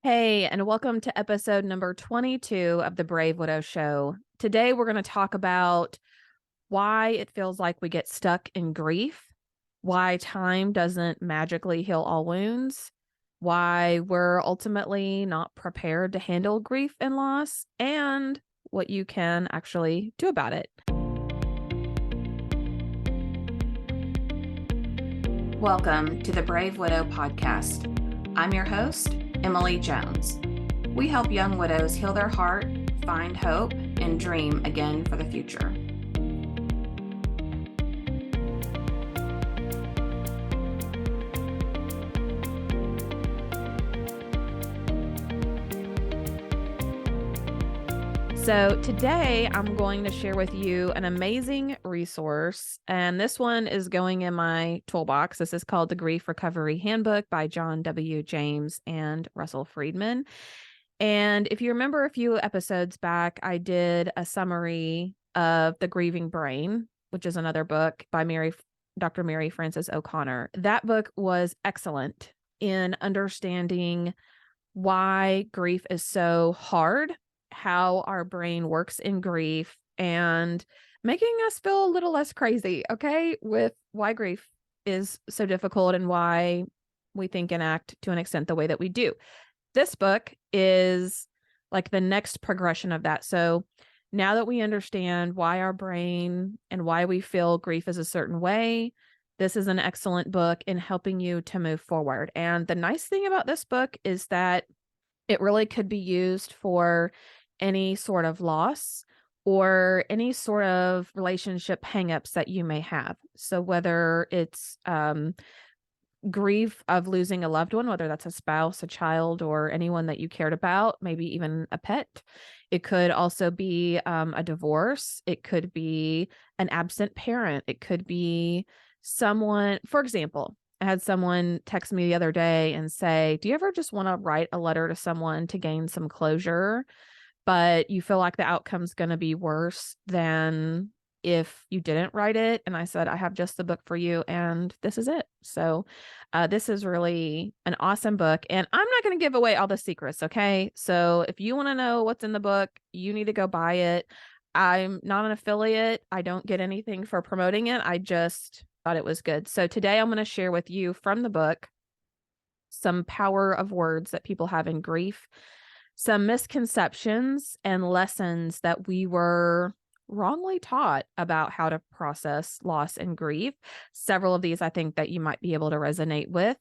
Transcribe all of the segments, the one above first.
Hey, and welcome to episode number 22 of the Brave Widow Show. Today, we're going to talk about why it feels like we get stuck in grief, why time doesn't magically heal all wounds, why we're ultimately not prepared to handle grief and loss, and what you can actually do about it. Welcome to the Brave Widow podcast. I'm your host, Emily Jones. We help young widows heal their heart, find hope, and dream again for the future. So today I'm going to share with you an amazing resource, and this one is going in my toolbox. This is called the Grief Recovery Handbook by John W. James and Russell Friedman. And if you remember a few episodes back, I did a summary of The Grieving Brain, which is another book by Dr. Mary Frances O'Connor. That book was excellent in understanding why grief is so hard, how our brain works in grief, and making us feel a little less crazy, okay, with why grief is so difficult and why we think and act to an extent the way that we do. This book is like the next progression of that. So now that we understand why our brain and why we feel grief is a certain way, this is an excellent book in helping you to move forward. And the nice thing about this book is that it really could be used for any sort of loss or any sort of relationship hangups that you may have. So whether it's grief of losing a loved one, whether that's a spouse, a child, or anyone that you cared about, maybe even a pet. It could also be a divorce. It could be an absent parent. It could be someone, for example, I had someone text me the other day and say, do you ever just want to write a letter to someone to gain some closure, but you feel like the outcome's going to be worse than if you didn't write it? And I said, I have just the book for you, and this is it. So this is really an awesome book, and I'm not going to give away all the secrets, okay? So if you want to know what's in the book, you need to go buy it. I'm not an affiliate. I don't get anything for promoting it. I just thought it was good. So today I'm going to share with you from the book some power of words that people have in grief, some misconceptions and lessons that we were wrongly taught about how to process loss and grief. Several of these I think that you might be able to resonate with.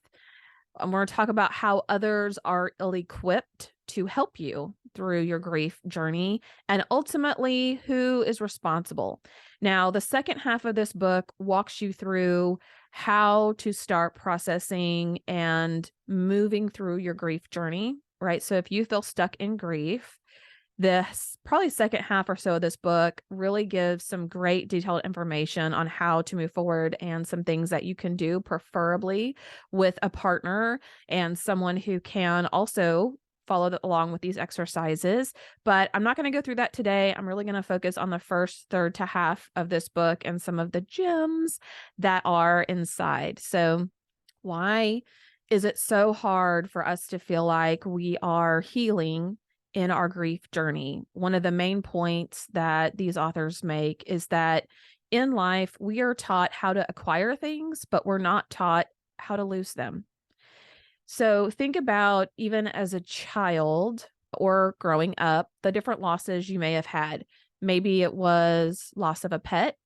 I'm going to talk about how others are ill-equipped to help you through your grief journey, and ultimately who is responsible. Now, the second half of this book walks you through how to start processing and moving through your grief journey, right? So if you feel stuck in grief, this probably second half or so of this book really gives some great detailed information on how to move forward and some things that you can do, preferably with a partner and someone who can also follow along with these exercises. But I'm not going to go through that today. I'm really going to focus on the first third to half of this book and some of the gems that are inside. So why is it so hard for us to feel like we are healing in our grief journey? One of the main points that these authors make is that in life, we are taught how to acquire things, but we're not taught how to lose them. So think about, even as a child or growing up, the different losses you may have had. Maybe it was loss of a pet.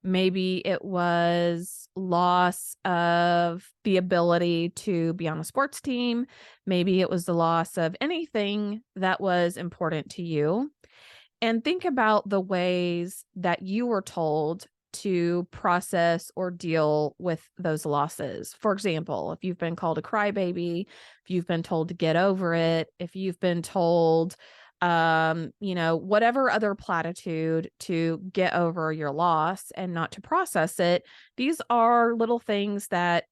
Maybe it was loss of the ability to be on a sports team. Maybe it was the loss of anything that was important to you. And think about the ways that you were told to process or deal with those losses. For example, if you've been called a crybaby, if you've been told to get over it, if you've been told whatever other platitude to get over your loss and not to process it. These are little things that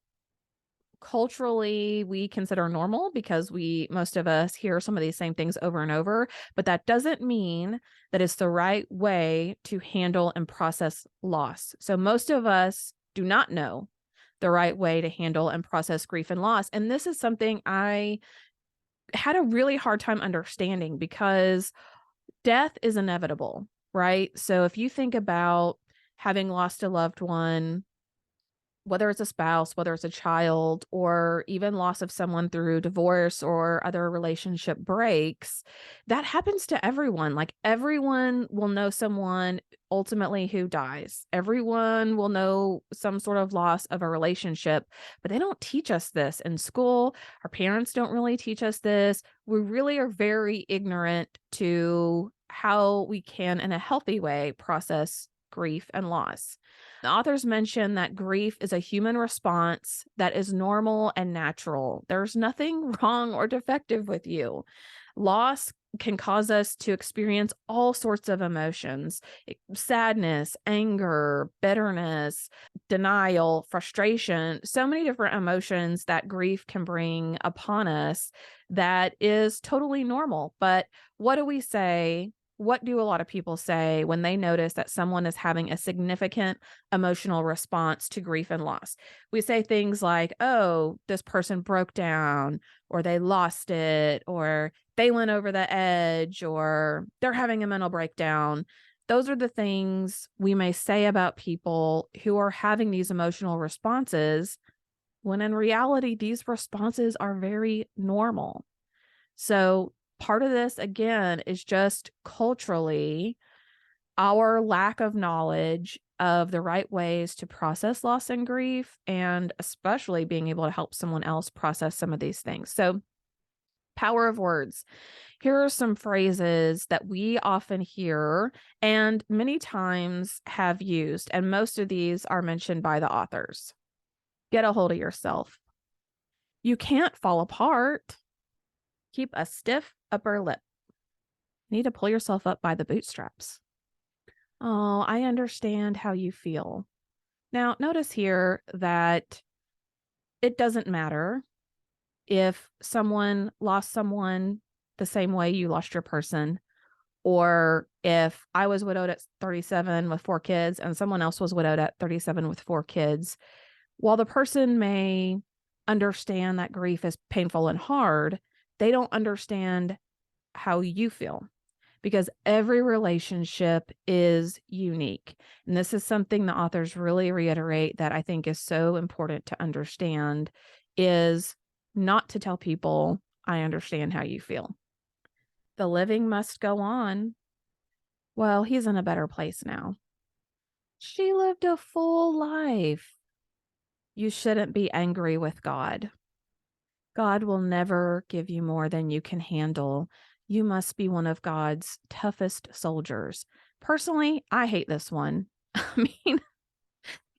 culturally we consider normal because most of us hear some of these same things over and over, but that doesn't mean that it's the right way to handle and process loss. So most of us do not know the right way to handle and process grief and loss. And this is something I had a really hard time understanding because death is inevitable, right? So if you think about having lost a loved one, whether it's a spouse, whether it's a child, or even loss of someone through divorce or other relationship breaks, that happens to everyone. Like everyone will know someone ultimately who dies. Everyone will know some sort of loss of a relationship, but they don't teach us this in school. Our parents don't really teach us this. We really are very ignorant to how we can, in a healthy way, process grief and loss. The authors mention that grief is a human response that is normal and natural. There's nothing wrong or defective with you. Loss can cause us to experience all sorts of emotions: sadness, anger, bitterness, denial, frustration, so many different emotions that grief can bring upon us that is totally normal. But what do we say? What do a lot of people say when they notice that someone is having a significant emotional response to grief and loss? We say things like, oh, this person broke down, or they lost it, or they went over the edge, or they're having a mental breakdown. Those are the things we may say about people who are having these emotional responses, when in reality, these responses are very normal. So part of this, again, is just culturally our lack of knowledge of the right ways to process loss and grief, and especially being able to help someone else process some of these things. So, power of words. Here are some phrases that we often hear and many times have used, and most of these are mentioned by the authors. Get a hold of yourself. You can't fall apart. Keep a stiff upper lip. You need to pull yourself up by the bootstraps. Oh, I understand how you feel. Now, notice here that it doesn't matter if someone lost someone the same way you lost your person, or if I was widowed at 37 with 4 kids and someone else was widowed at 37 with 4 kids. While the person may understand that grief is painful and hard, they don't understand how you feel, because every relationship is unique. And this is something the authors really reiterate that I think is so important to understand, is not to tell people, I understand how you feel. The living must go on. Well, he's in a better place now. She lived a full life. You shouldn't be angry with God. God will never give you more than you can handle. You must be one of God's toughest soldiers. Personally, I hate this one. I mean,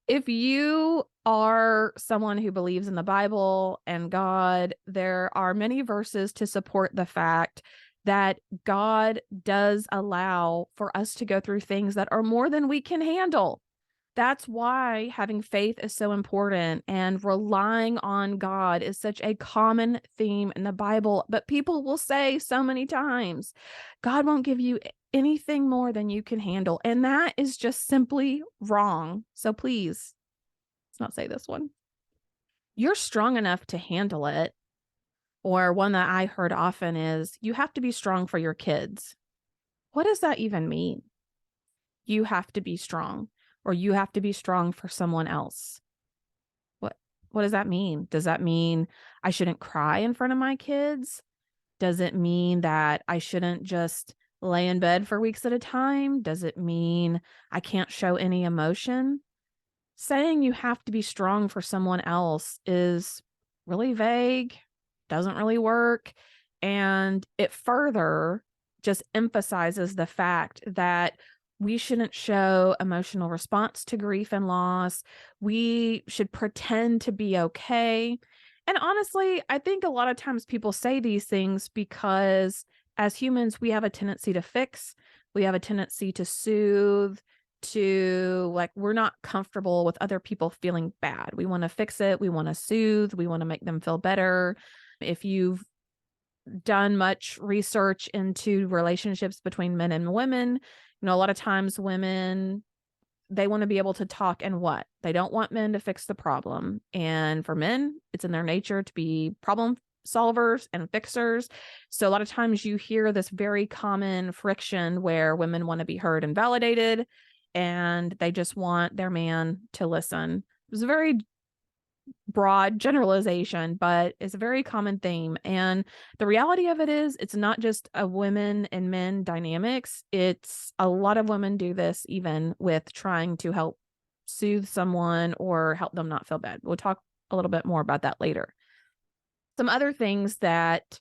if you are someone who believes in the Bible and God, there are many verses to support the fact that God does allow for us to go through things that are more than we can handle. That's why having faith is so important, and relying on God is such a common theme in the Bible. But people will say so many times, God won't give you anything more than you can handle. And that is just simply wrong. So please, let's not say this one. You're strong enough to handle it. Or one that I heard often is, you have to be strong for your kids. What does that even mean? You have to be strong, or you have to be strong for someone else. What does that mean? Does that mean I shouldn't cry in front of my kids? Does it mean that I shouldn't just lay in bed for weeks at a time? Does it mean I can't show any emotion? Saying you have to be strong for someone else is really vague, doesn't really work, and it further just emphasizes the fact that we shouldn't show emotional response to grief and loss. We should pretend to be okay. And honestly, I think a lot of times people say these things because as humans, we have a tendency to fix, we have a tendency to soothe, to like, we're not comfortable with other people feeling bad. We want to fix it, we want to soothe, we want to make them feel better. If you've done much research into relationships between men and women, a lot of times women, they want to be able to talk, and what? They don't want men to fix the problem. And for men, it's in their nature to be problem solvers and fixers. So a lot of times you hear this very common friction where women want to be heard and validated, and they just want their man to listen. It's a very broad generalization, but it's a very common theme. And the reality of it is, it's not just a women and men dynamics. It's a lot of women do this even with trying to help soothe someone or help them not feel bad. We'll talk a little bit more about that later. Some other things that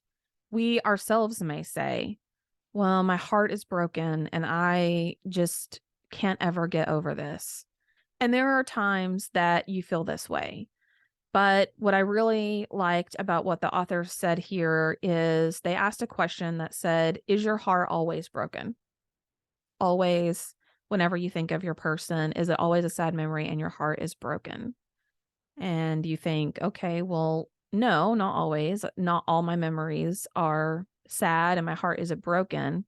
we ourselves may say, well, my heart is broken and I just can't ever get over this. And there are times that you feel this way. But what I really liked about what the author said here is they asked a question that said, is your heart always broken? Always, whenever you think of your person, is it always a sad memory and your heart is broken? And you think, okay, well, no, not always. Not all my memories are sad and my heart isn't broken.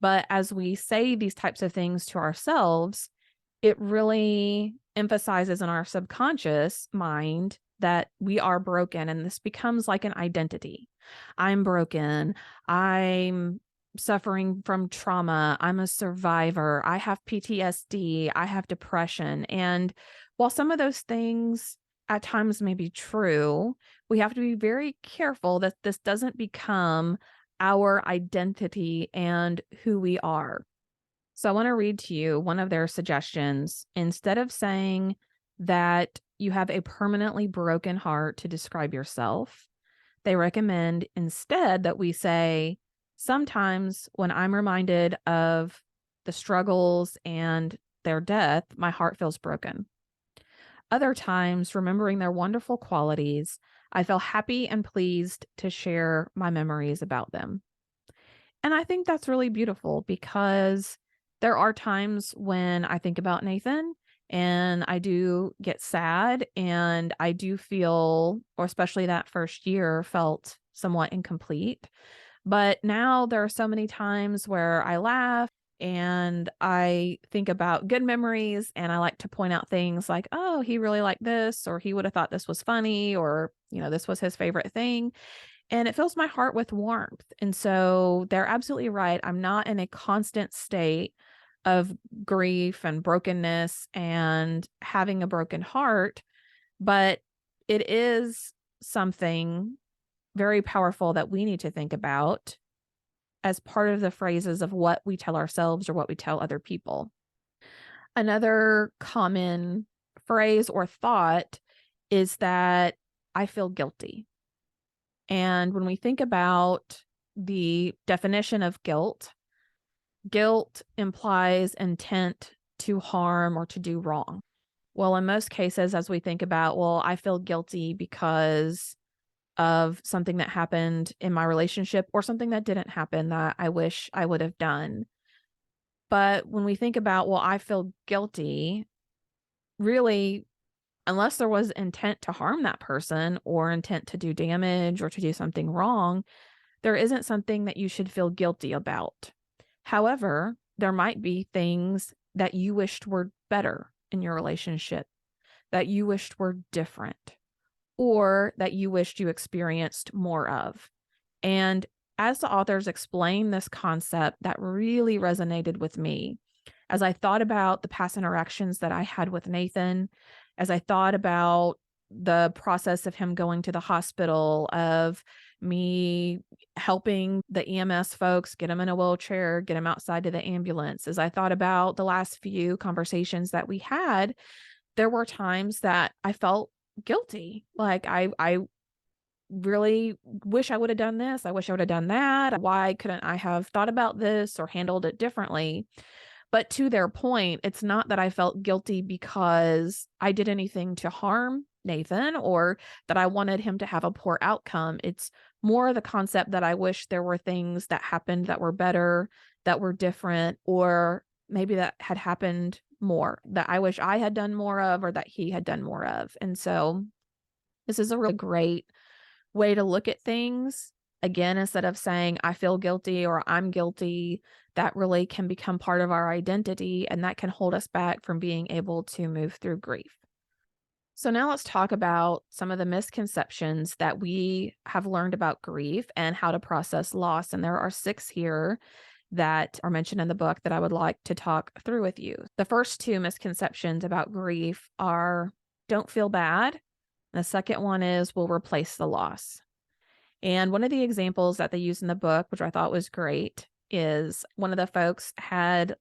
But as we say these types of things to ourselves, it really emphasizes in our subconscious mind that we are broken, and this becomes like an identity. I'm broken. I'm suffering from trauma. I'm a survivor. I have PTSD. I have depression. And while some of those things at times may be true, we have to be very careful that this doesn't become our identity and who we are. So I want to read to you one of their suggestions. Instead of saying that you have a permanently broken heart to describe yourself, they recommend instead that we say, sometimes when I'm reminded of the struggles and their death, my heart feels broken. Other times, remembering their wonderful qualities, I feel happy and pleased to share my memories about them. And I think that's really beautiful because there are times when I think about Nathan and I do get sad and I do feel, or especially that first year, felt somewhat incomplete. But now there are so many times where I laugh and I think about good memories and I like to point out things like, oh, he really liked this, or he would have thought this was funny, or, this was his favorite thing. And it fills my heart with warmth. And so they're absolutely right. I'm not in a constant state of grief and brokenness and having a broken heart, but it is something very powerful that we need to think about as part of the phrases of what we tell ourselves or what we tell other people. Another common phrase or thought is that I feel guilty. And when we think about the definition of guilt, guilt implies intent to harm or to do wrong. Well, in most cases, as we think about, well, I feel guilty because of something that happened in my relationship or something that didn't happen that I wish I would have done. But when we think about, well, I feel guilty, really, unless there was intent to harm that person or intent to do damage or to do something wrong, there isn't something that you should feel guilty about. However, there might be things that you wished were better in your relationship, that you wished were different, or that you wished you experienced more of. And as the authors explain this concept, that really resonated with me. As I thought about the past interactions that I had with Nathan, as I thought about the process of him going to the hospital, of me helping the EMS folks get him in a wheelchair, get him outside to the ambulance, as I thought about the last few conversations that we had, there were times that I felt guilty. Like I really wish I would have done this. I wish I would have done that. Why couldn't I have thought about this or handled it differently? But to their point, it's not that I felt guilty because I did anything to harm Nathan or that I wanted him to have a poor outcome. It's more the concept that I wish there were things that happened that were better, that were different, or maybe that had happened more, that I wish I had done more of or that he had done more of. And so this is a really great way to look at things. Again, instead of saying I feel guilty or I'm guilty, that really can become part of our identity and that can hold us back from being able to move through grief. So now let's talk about some of the misconceptions that we have learned about grief and how to process loss. And there are 6 here that are mentioned in the book that I would like to talk through with you. The first 2 misconceptions about grief are don't feel bad. The second one is we'll replace the loss. And one of the examples that they use in the book, which I thought was great, is one of the folks had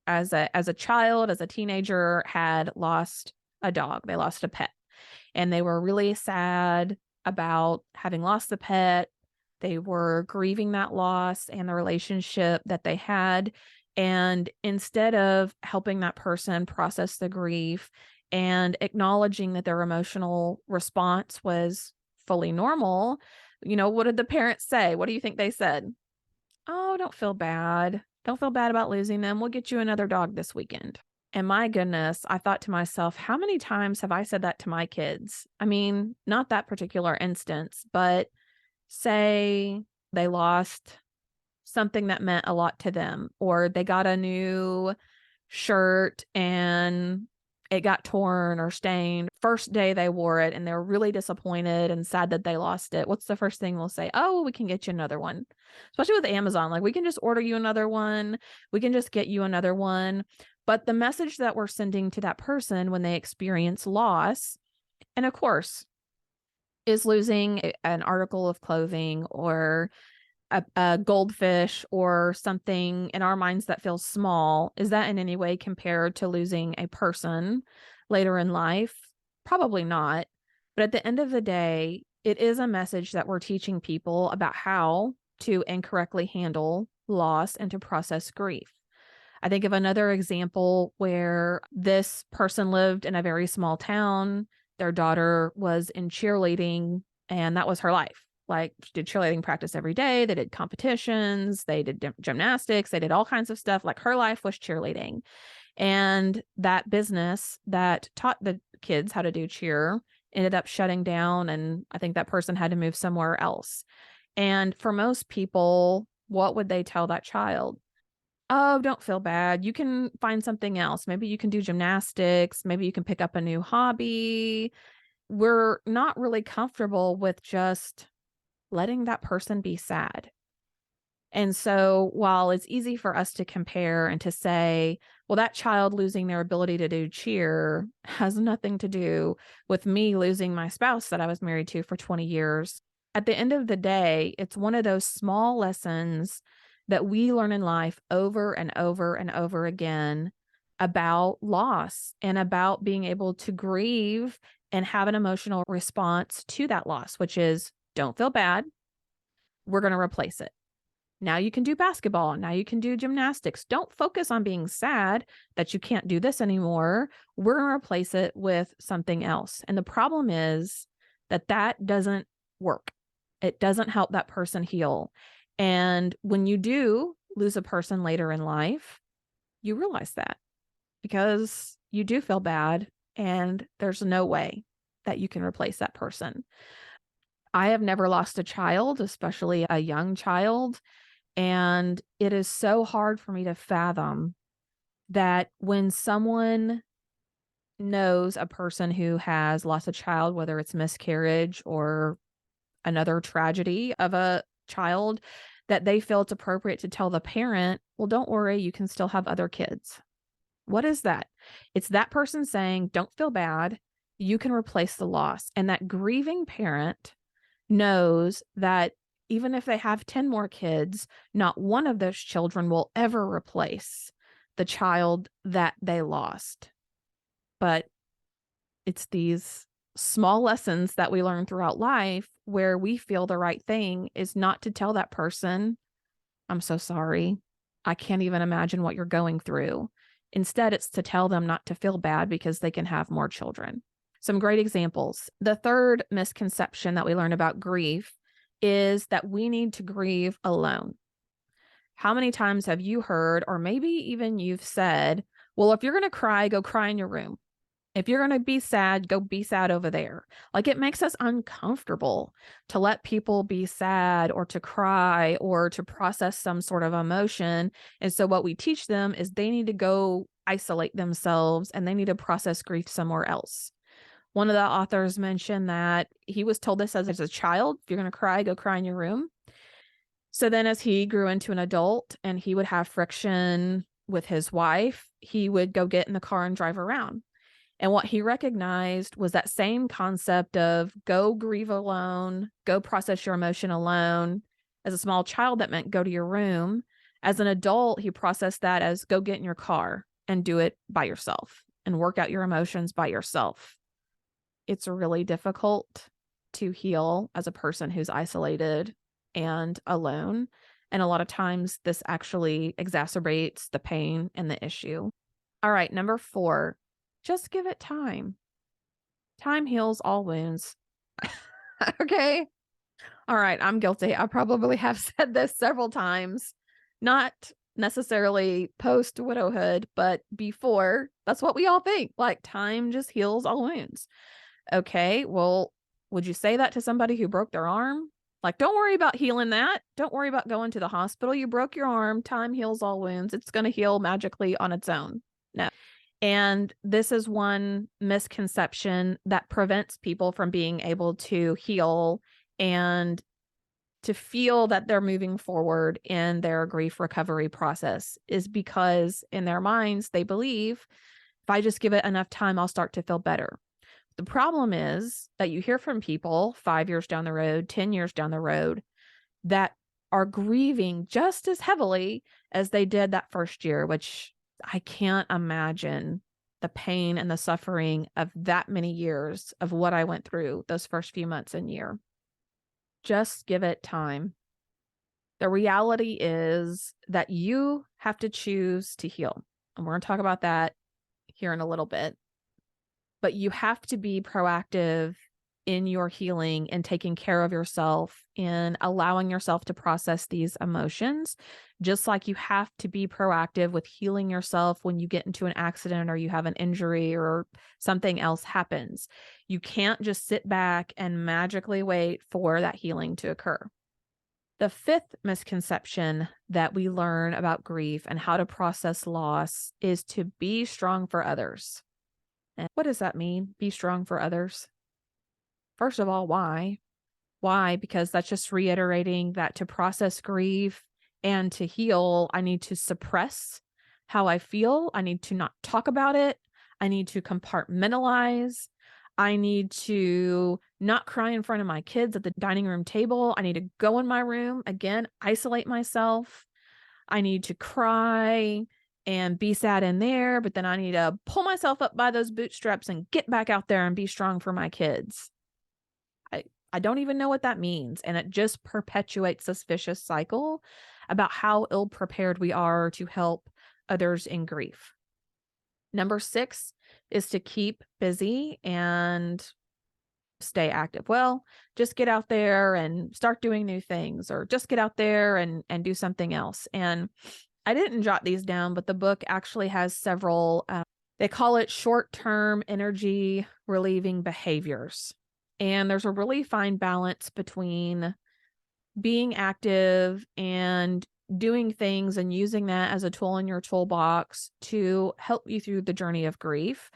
as a child, as a teenager, had lost a dog. They lost a pet, and they were really sad about having lost the pet. They were grieving that loss and the relationship that they had. And instead of helping that person process the grief and acknowledging that their emotional response was fully normal, what did the parents say? What do you think they said? Oh, don't feel bad. Don't feel bad about losing them. We'll get you another dog this weekend. And my goodness, I thought to myself, how many times have I said that to my kids? I mean, not that particular instance, but say they lost something that meant a lot to them, or they got a new shirt and it got torn or stained. First day they wore it and they're really disappointed and sad that they lost it. What's the first thing we'll say? Oh, we can get you another one. Especially with Amazon. Like, we can just order you another one. We can just get you another one. But the message that we're sending to that person when they experience loss, and of course, is losing an article of clothing or a goldfish or something in our minds that feels small, is that in any way compared to losing a person later in life? Probably not. But at the end of the day, it is a message that we're teaching people about how to incorrectly handle loss and to process grief. I think of another example where this person lived in a very small town. Their daughter was in cheerleading, and that was her life. Like, she did cheerleading practice every day. They did competitions. They did gymnastics. They did all kinds of stuff. Like, her life was cheerleading. And that business that taught the kids how to do cheer ended up shutting down. And I think that person had to move somewhere else. And for most people, what would they tell that child? Oh, don't feel bad. You can find something else. Maybe you can do gymnastics. Maybe you can pick up a new hobby. We're not really comfortable with just letting that person be sad. And so while it's easy for us to compare and to say, well, that child losing their ability to do cheer has nothing to do with me losing my spouse that I was married to for 20 years. At the end of the day, it's one of those small lessons that we learn in life over and over and over again about loss and about being able to grieve and have an emotional response to that loss, which is don't feel bad. We're going to replace it. Now you can do basketball. Now you can do gymnastics. Don't focus on being sad that you can't do this anymore. We're going to replace it with something else. And the problem is that that doesn't work. It doesn't help that person heal. And when you do lose a person later in life, you realize that because you do feel bad and there's no way that you can replace that person. I have never lost a child, especially a young child. And it is so hard for me to fathom that when someone knows a person who has lost a child, whether it's miscarriage or another tragedy of a child, that they feel it's appropriate to tell the parent, well, don't worry, you can still have other kids. What is that? It's that person saying, don't feel bad, you can replace the loss. And that grieving parent knows that even if they have 10 more kids, not one of those children will ever replace the child that they lost. But it's these small lessons that we learn throughout life where we feel the right thing is not to tell that person, I'm so sorry. I can't even imagine what you're going through. Instead, it's to tell them not to feel bad because they can have more children. Some great examples. The third misconception that we learn about grief is that we need to grieve alone. How many times have you heard, or maybe even you've said, well, if you're going to cry, go cry in your room. If you're going to be sad, go be sad over there. Like, it makes us uncomfortable to let people be sad or to cry or to process some sort of emotion. And so what we teach them is they need to go isolate themselves and they need to process grief somewhere else. One of the authors mentioned that he was told this as a child: if you're going to cry, go cry in your room. So then as he grew into an adult and he would have friction with his wife, he would go get in the car and drive around. And what he recognized was that same concept of go grieve alone, go process your emotion alone. As a small child, that meant go to your room. As an adult, he processed that as go get in your car and do it by yourself and work out your emotions by yourself. It's really difficult to heal as a person who's isolated and alone. And a lot of times this actually exacerbates the pain and the issue. All right, number 4, just give it time. Time heals all wounds. Okay. All right, I'm guilty. I probably have said this several times, not necessarily post widowhood, but before. That's what we all think. Like, time just heals all wounds. Okay, well, would you say that to somebody who broke their arm? Like, don't worry about healing that. Don't worry about going to the hospital. You broke your arm. Time heals all wounds. It's going to heal magically on its own. No. And this is one misconception that prevents people from being able to heal and to feel that they're moving forward in their grief recovery process, is because in their minds, they believe if I just give it enough time, I'll start to feel better. The problem is that you hear from people 5 years down the road, 10 years down the road, that are grieving just as heavily as they did that first year, which I can't imagine the pain and the suffering of that many years of what I went through those first few months and year. Just give it time. The reality is that you have to choose to heal. And we're going to talk about that here in a little bit. But you have to be proactive in your healing and taking care of yourself and allowing yourself to process these emotions, just like you have to be proactive with healing yourself when you get into an accident or you have an injury or something else happens. You can't just sit back and magically wait for that healing to occur. The 5th misconception that we learn about grief and how to process loss is to be strong for others. And what does that mean? Be strong for others? First of all, why? Why? Because that's just reiterating that to process grief and to heal, I need to suppress how I feel. I need to not talk about it. I need to compartmentalize. I need to not cry in front of my kids at the dining room table. I need to go in my room, again, isolate myself. I need to cry and be sad in there, but then I need to pull myself up by those bootstraps and get back out there and be strong for my kids. I don't even know what that means. And it just perpetuates this vicious cycle about how ill prepared we are to help others in grief. Number 6 is to keep busy and stay active. Well, just get out there and start doing new things, or just get out there and do something else. And I didn't jot these down, but the book actually has several, they call it short-term energy relieving behaviors. And there's a really fine balance between being active and doing things and using that as a tool in your toolbox to help you through the journey of grief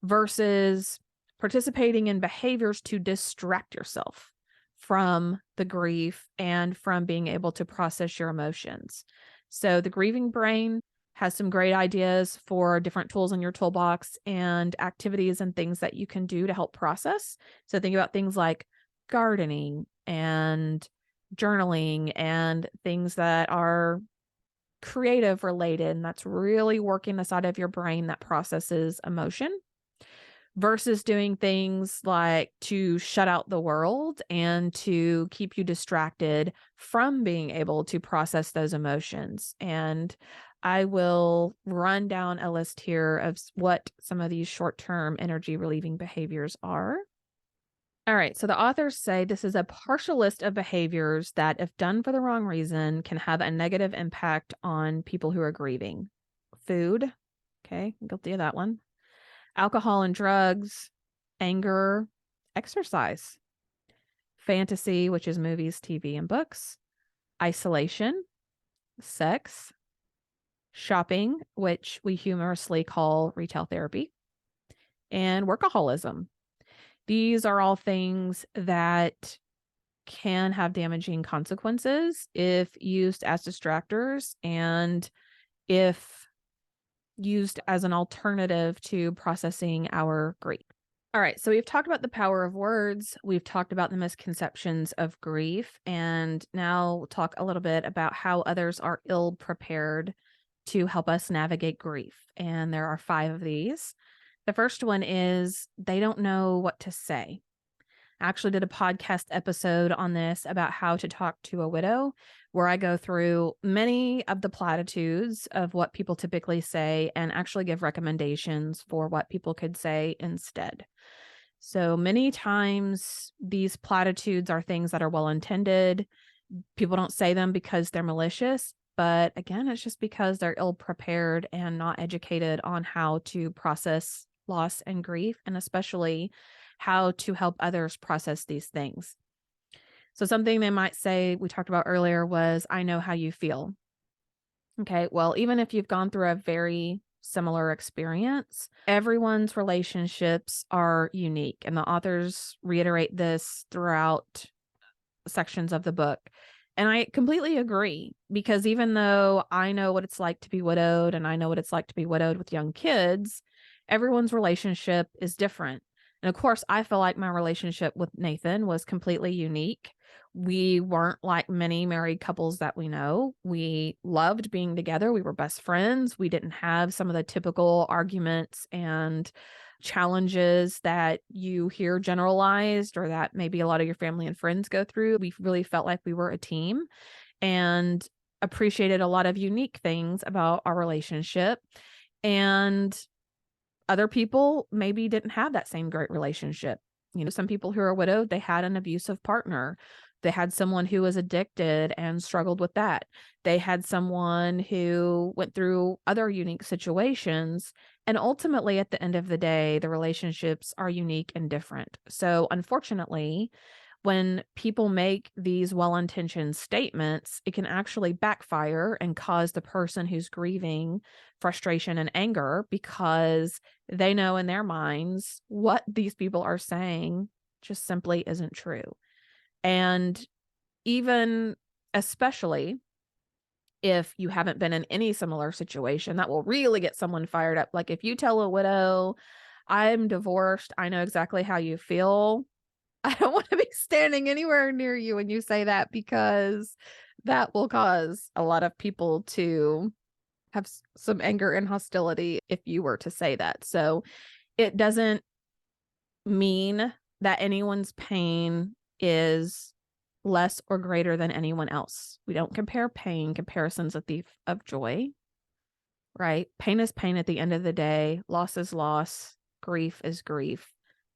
versus participating in behaviors to distract yourself from the grief and from being able to process your emotions. So the grieving brain has some great ideas for different tools in your toolbox and activities and things that you can do to help process. So think about things like gardening and journaling and things that are creative related, and that's really working the side of your brain that processes emotion, versus doing things like to shut out the world and to keep you distracted from being able to process those emotions. And I will run down a list here of what some of these short-term energy relieving behaviors are. All right, so the authors say this is a partial list of behaviors that, if done for the wrong reason, can have a negative impact on people who are grieving. Food, okay, guilty of that one. Alcohol and drugs, anger, exercise, fantasy, which is movies, TV, and books, isolation, sex, shopping, which we humorously call retail therapy, and workaholism. These are all things that can have damaging consequences if used as distractors and if used as an alternative to processing our grief. All right, so we've talked about the power of words, we've talked about the misconceptions of grief, and now we'll talk a little bit about how others are ill prepared to help us navigate grief. And there are 5 of these. The first one is they don't know what to say. I actually did a podcast episode on this about how to talk to a widow, where I go through many of the platitudes of what people typically say and actually give recommendations for what people could say instead. So many times these platitudes are things that are well intended. People don't say them because they're malicious, but again, it's just because they're ill prepared and not educated on how to process loss and grief, and especially how to help others process these things. So something they might say, we talked about earlier, was, I know how you feel. Okay, well, even if you've gone through a very similar experience, everyone's relationships are unique. And the authors reiterate this throughout sections of the book. And I completely agree, because even though I know what it's like to be widowed and I know what it's like to be widowed with young kids, everyone's relationship is different. And of course, I feel like my relationship with Nathan was completely unique. We weren't like many married couples that we know. We loved being together. We were best friends. We didn't have some of the typical arguments and challenges that you hear generalized or that maybe a lot of your family and friends go through. We really felt like we were a team and appreciated a lot of unique things about our relationship. And other people maybe didn't have that same great relationship. You know, some people who are widowed, they had an abusive partner. They had someone who was addicted and struggled with that. They had someone who went through other unique situations. And ultimately, at the end of the day, the relationships are unique and different. So, unfortunately, when people make these well-intentioned statements, it can actually backfire and cause the person who's grieving frustration and anger, because they know in their minds what these people are saying just simply isn't true. And even especially if you haven't been in any similar situation, that will really get someone fired up. Like if you tell a widow, I'm divorced, I know exactly how you feel, I don't want to be standing anywhere near you when you say that, because that will cause a lot of people to have some anger and hostility if you were to say that. So it doesn't mean that anyone's pain is less or greater than anyone else. We don't compare pain. Comparison's a thief of joy, right? Pain is pain at the end of the day. Loss is loss. Grief is grief.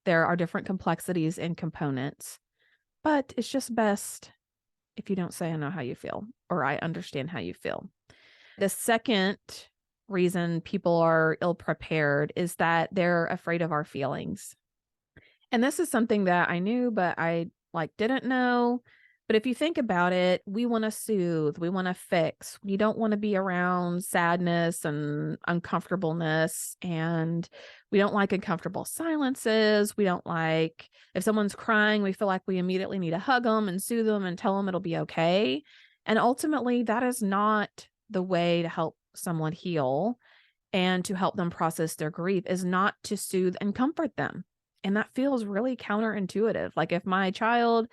There are different complexities and components, but it's just best if you don't say, I know how you feel, or I understand how you feel. The second reason people are ill prepared is that they're afraid of our feelings. And this is something that I knew, but I didn't know. But if you think about it, we want to soothe, we want to fix. We don't want to be around sadness and uncomfortableness. And we don't like uncomfortable silences. We don't like, if someone's crying, we feel like we immediately need to hug them and soothe them and tell them it'll be okay. And ultimately, that is not the way to help someone heal and to help them process their grief, is not to soothe and comfort them. And that feels really counterintuitive. Like if my child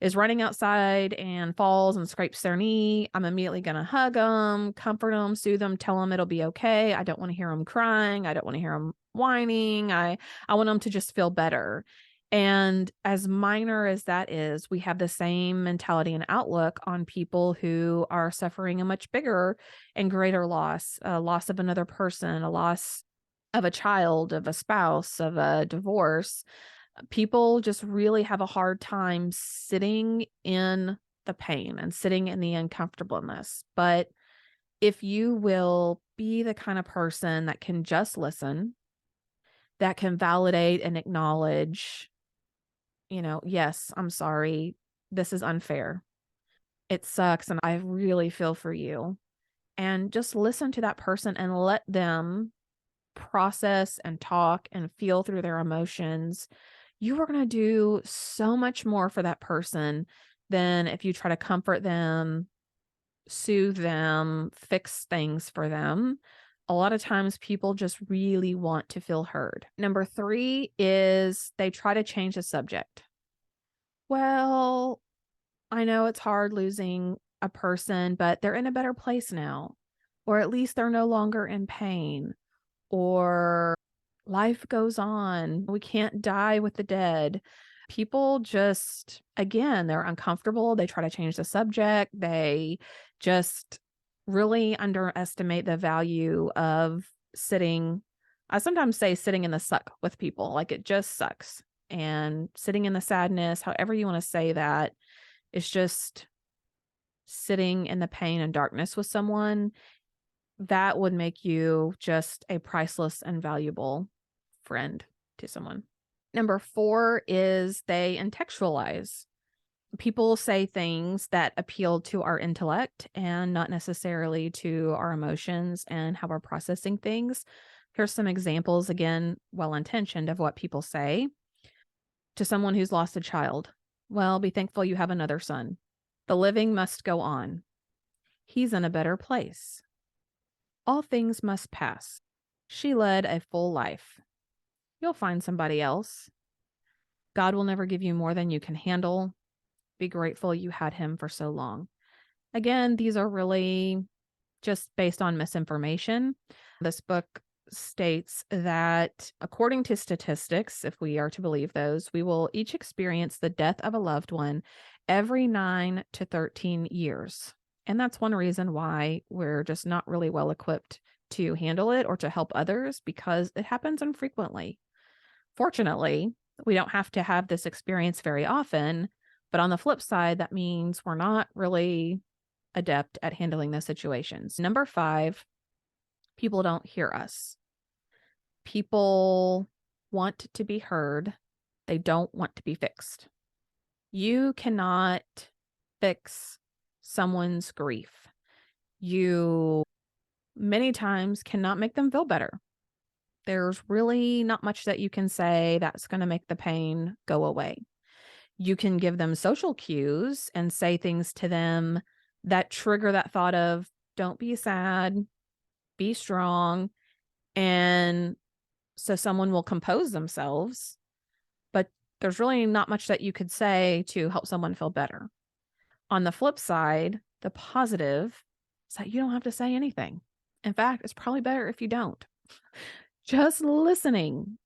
is running outside and falls and scrapes their knee, I'm immediately going to hug them, comfort them, soothe them, tell them it'll be okay. I don't want to hear them crying. I don't want to hear them whining. I want them to just feel better. And as minor as that is, we have the same mentality and outlook on people who are suffering a much bigger and greater loss, a loss of another person, a loss of a child, of a spouse, of a divorce. People just really have a hard time sitting in the pain and sitting in the uncomfortableness. But if you will be the kind of person that can just listen, that can validate and acknowledge, yes, I'm sorry, this is unfair, it sucks, and I really feel for you. And just listen to that person and let them process and talk and feel through their emotions. you are going to do so much more for that person than if you try to comfort them, soothe them, fix things for them. A lot of times people just really want to feel heard. Number 3 is they try to change the subject. Well, I know it's hard losing a person, but they're in a better place now. Or at least they're no longer in pain. Or life goes on. We can't die with the dead. People just, again, they're uncomfortable. They try to change the subject. They just really underestimate the value of sitting. I sometimes say sitting in the suck with people, like it just sucks. And sitting in the sadness, however you want to say that, it's just sitting in the pain and darkness with someone that would make you just a priceless and valuable friend to someone. Number 4 is they intellectualize. People say things that appeal to our intellect and not necessarily to our emotions and how we're processing things. Here's some examples, again, well intentioned, of what people say to someone who's lost a child. Well, be thankful you have another son. The living must go on. He's in a better place. All things must pass. She led a full life. You'll find somebody else. God will never give you more than you can handle. Be grateful you had him for so long. Again, these are really just based on misinformation. This book states that according to statistics, if we are to believe those, we will each experience the death of a loved one every 9 to 13 years. And that's one reason why we're just not really well equipped to handle it or to help others, because it happens infrequently. Fortunately, we don't have to have this experience very often. But on the flip side, that means we're not really adept at handling those situations. Number 5, people don't hear us. People want to be heard. They don't want to be fixed. You cannot fix someone's grief. You many times cannot make them feel better. There's really not much that you can say that's going to make the pain go away. You can give them social cues and say things to them that trigger that thought of, don't be sad, be strong. And so someone will compose themselves, but there's really not much that you could say to help someone feel better. On the flip side, the positive is that you don't have to say anything. In fact, it's probably better if you don't. Just listening,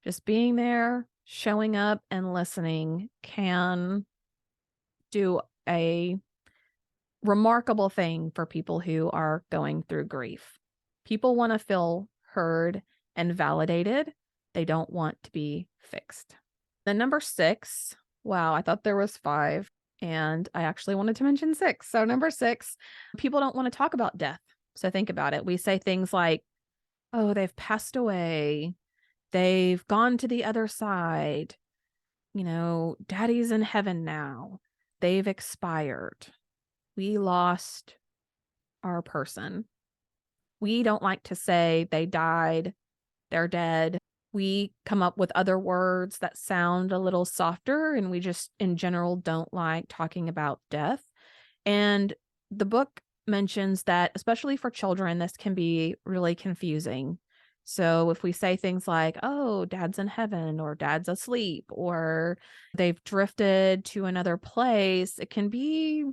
just being there, showing up and listening can do a remarkable thing for people who are going through grief. People want to feel heard and validated. They don't want to be fixed. Then number 6, wow, I thought there was 5, and I actually wanted to mention 6. So number 6, people don't want to talk about death. So think about it. We say things like, oh, they've passed away. They've gone to the other side. Daddy's in heaven now. They've expired. We lost our person. We don't like to say they died, they're dead. We come up with other words that sound a little softer, and we just in general don't like talking about death. And the book mentions that, especially for children, this can be really confusing. So if we say things like, oh, dad's in heaven, or dad's asleep, or they've drifted to another place, it can be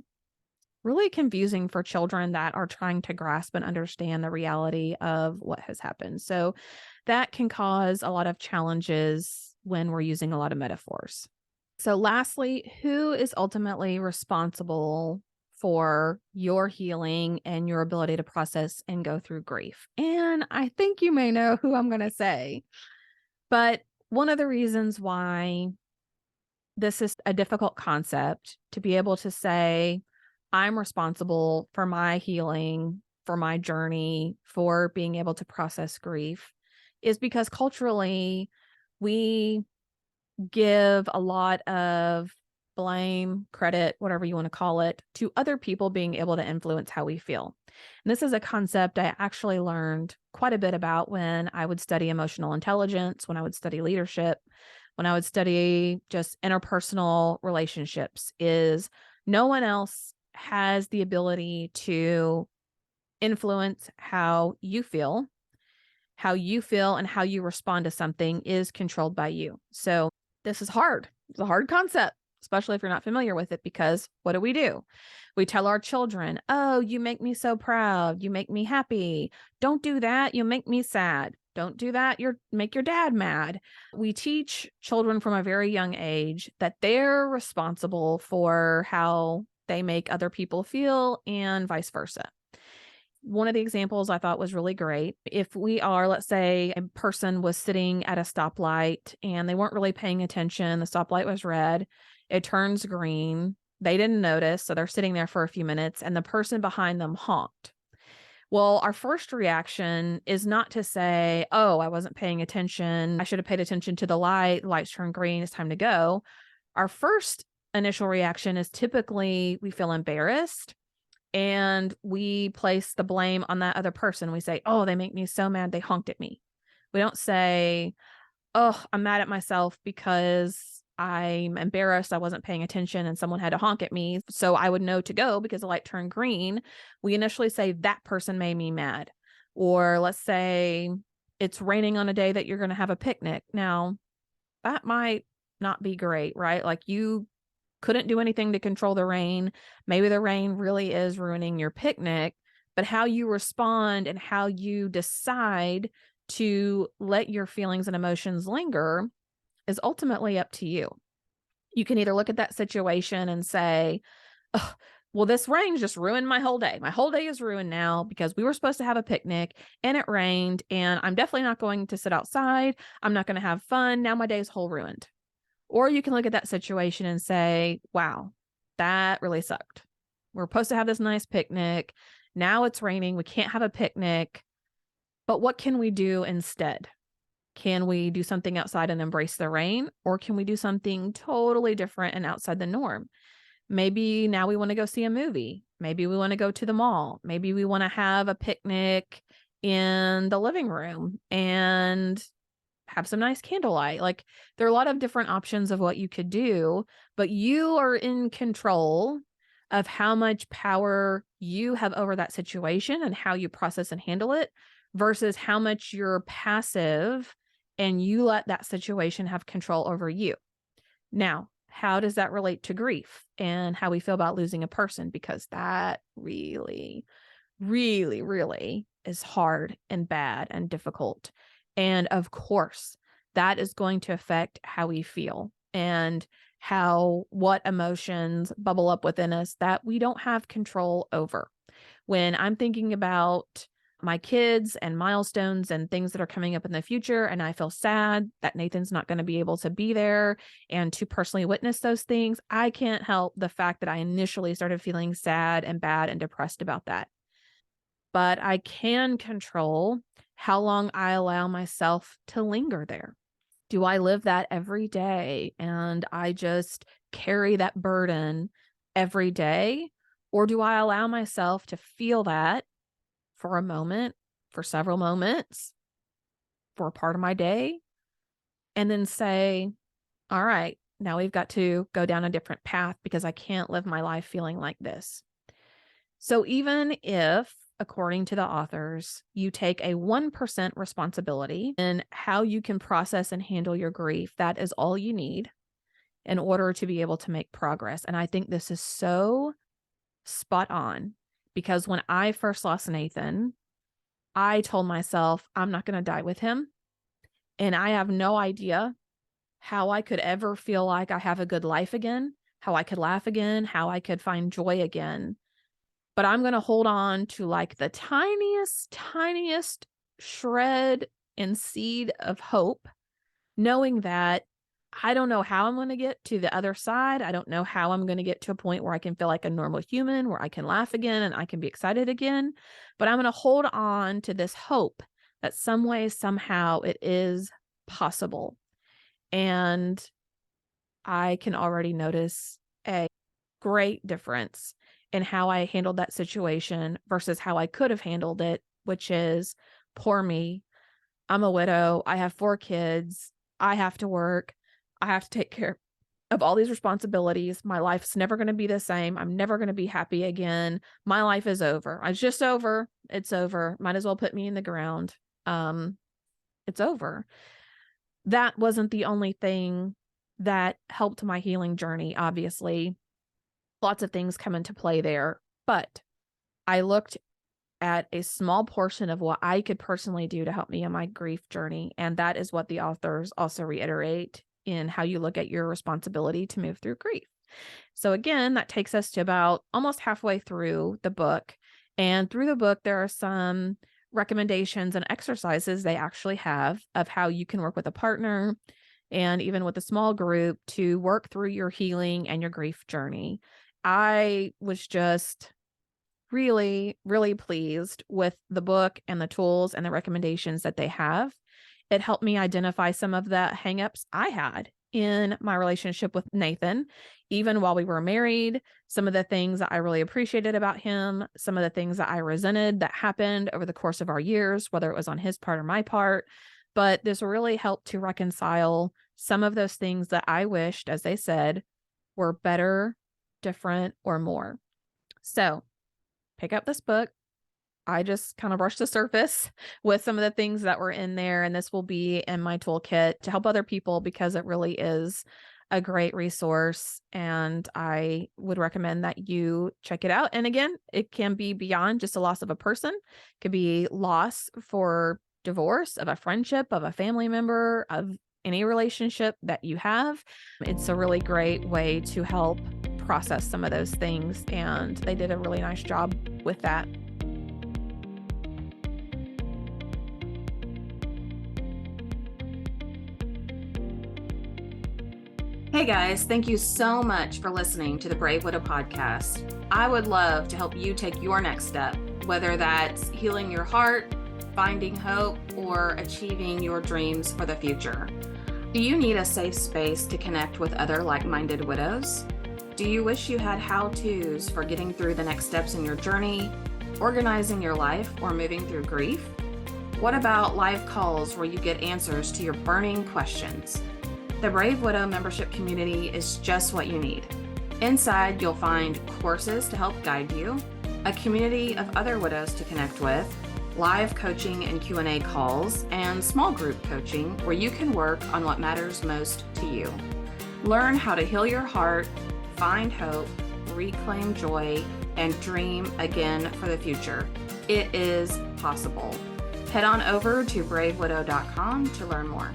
really confusing for children that are trying to grasp and understand the reality of what has happened. So that can cause a lot of challenges when we're using a lot of metaphors. So lastly, who is ultimately responsible for your healing and your ability to process and go through grief? And I think you may know who I'm going to say, but one of the reasons why this is a difficult concept to be able to say, I'm responsible for my healing, for my journey, for being able to process grief, is because culturally we give a lot of blame, credit, whatever you want to call it, to other people being able to influence how we feel. And this is a concept I actually learned quite a bit about when I would study emotional intelligence, when I would study leadership. when I would study just interpersonal relationships is no one else has the ability to influence how you feel and how you respond to something is controlled by you. So this is hard. It's a hard concept, especially if you're not familiar with it, because what do? We tell our children, oh, you make me so proud. You make me happy. Don't do that. You make me sad. Don't do that. Make your dad mad. We teach children from a very young age that they're responsible for how they make other people feel and vice versa. One of the examples I thought was really great. If we are, let's say, a person was sitting at a stoplight and they weren't really paying attention, the stoplight was red, it turns green, they didn't notice, so they're sitting there for a few minutes, and the person behind them honked. Well, our first reaction is not to say, oh, I wasn't paying attention, I should have paid attention to the lights turned green, it's time to go. Our first initial reaction is typically we feel embarrassed, and we place the blame on that other person. We say, oh, they make me so mad, they honked at me. We don't say, oh, I'm mad at myself because I'm embarrassed, I wasn't paying attention and someone had to honk at me, so I would know to go because the light turned green. We initially say that person made me mad. Or let's say it's raining on a day that you're going to have a picnic. Now, that might not be great, right? Like, you couldn't do anything to control the rain. Maybe the rain really is ruining your picnic, but how you respond and how you decide to let your feelings and emotions linger is ultimately up to you. You can either look at that situation and say, oh, well, this rain just ruined my whole day. My whole day is ruined now because we were supposed to have a picnic and it rained, and I'm definitely not going to sit outside. I'm not going to have fun. Now my day's whole ruined. Or you can look at that situation and say, wow, that really sucked. We're supposed to have this nice picnic. Now it's raining. We can't have a picnic. But what can we do instead? Can we do something outside and embrace the rain? Or can we do something totally different and outside the norm? Maybe now we want to go see a movie. Maybe we want to go to the mall. Maybe we want to have a picnic in the living room and have some nice candlelight. Like, there are a lot of different options of what you could do, but you are in control of how much power you have over that situation and how you process and handle it versus how much you're passive and you let that situation have control over you. Now, how does that relate to grief and how we feel about losing a person? Because that really, really, really is hard and bad and difficult. And of course, that is going to affect how we feel and what emotions bubble up within us that we don't have control over. When I'm thinking about my kids and milestones and things that are coming up in the future, and I feel sad that Nathan's not going to be able to be there and to personally witness those things, I can't help the fact that I initially started feeling sad and bad and depressed about that. But I can control how long I allow myself to linger there. Do I live that every day and I just carry that burden every day? Or do I allow myself to feel that for a moment, for several moments, for a part of my day, and then say, all right, now we've got to go down a different path because I can't live my life feeling like this. So even if, according to the authors, you take a 1% responsibility in how you can process and handle your grief, that is all you need in order to be able to make progress. And I think this is so spot on, because when I first lost Nathan, I told myself, I'm not going to die with him. And I have no idea how I could ever feel like I have a good life again, how I could laugh again, how I could find joy again. But I'm going to hold on to like the tiniest shred and seed of hope, knowing that I don't know how I'm going to get to the other side. I don't know how I'm going to get to a point where I can feel like a normal human, where I can laugh again and I can be excited again. But I'm going to hold on to this hope that some way, somehow it is possible. And I can already notice a great difference in how I handled that situation versus how I could have handled it, which is, poor me. I'm a widow. I have 4 kids. I have to work. I have to take care of all these responsibilities. My life's never going to be the same. I'm never going to be happy again. My life is over. It's just over. It's over. Might as well put me in the ground. It's over. That wasn't the only thing that helped my healing journey. Obviously, lots of things come into play there, but I looked at a small portion of what I could personally do to help me in my grief journey. And that is what the authors also reiterate in how you look at your responsibility to move through grief. So again, that takes us to about almost halfway through the book. And through the book, there are some recommendations and exercises they actually have of how you can work with a partner and even with a small group to work through your healing and your grief journey. I was just really, really pleased with the book and the tools and the recommendations that they have. It helped me identify some of the hangups I had in my relationship with Nathan, even while we were married, some of the things that I really appreciated about him, some of the things that I resented that happened over the course of our years, whether it was on his part or my part. But this really helped to reconcile some of those things that I wished, as they said, were better, different, or more. So pick up this book. I just kind of brushed the surface with some of the things that were in there, and this will be in my toolkit to help other people because it really is a great resource, and I would recommend that you check it out. And again, it can be beyond just a loss of a person. It could be loss for divorce of a friendship, of a family member, of any relationship that you have. It's a really great way to help process some of those things, and they did a really nice job with that. Hey guys, thank you so much for listening to the Brave Widow podcast. I would love to help you take your next step, whether that's healing your heart, finding hope, or achieving your dreams for the future. Do you need a safe space to connect with other like-minded widows? Do you wish you had how-tos for getting through the next steps in your journey, organizing your life, or moving through grief? What about live calls where you get answers to your burning questions? The Brave Widow membership community is just what you need. Inside, you'll find courses to help guide you, a community of other widows to connect with, live coaching and Q&A calls, and small group coaching where you can work on what matters most to you. Learn how to heal your heart, find hope, reclaim joy, and dream again for the future. It is possible. Head on over to bravewidow.com to learn more.